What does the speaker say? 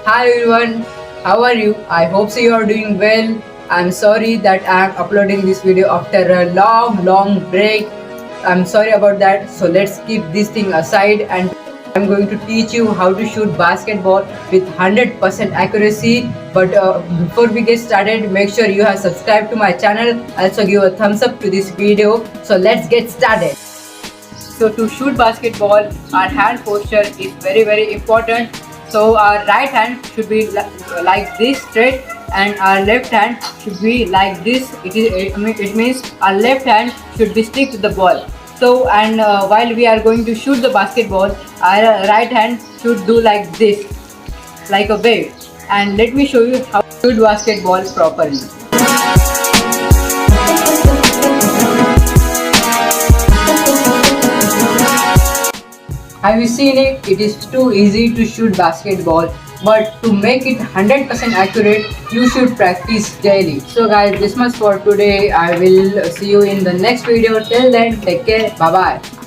Hi everyone, how are you? I hope so you are doing well. I'm sorry that I'm uploading this video after a long break. I'm sorry about that. So let's keep this thing aside and I'm going to teach you how to shoot basketball with 100% accuracy. But before we get started, make sure you have subscribed to my channel. Also give a thumbs up to this video. So let's get started. So to shoot basketball, our hand posture is very important. So our right hand should be like this straight, and our left hand should be like this. It means our left hand should be stick to the ball. So and while we are going to shoot the basketball, our right hand should do like this, like a wave. And let me show you how to shoot basketball properly. Have you seen it? It is too easy to shoot basketball, but to make it 100% accurate, you should practice daily. So guys, this much for today. I will see you in the next video. Till then, take care. Bye bye.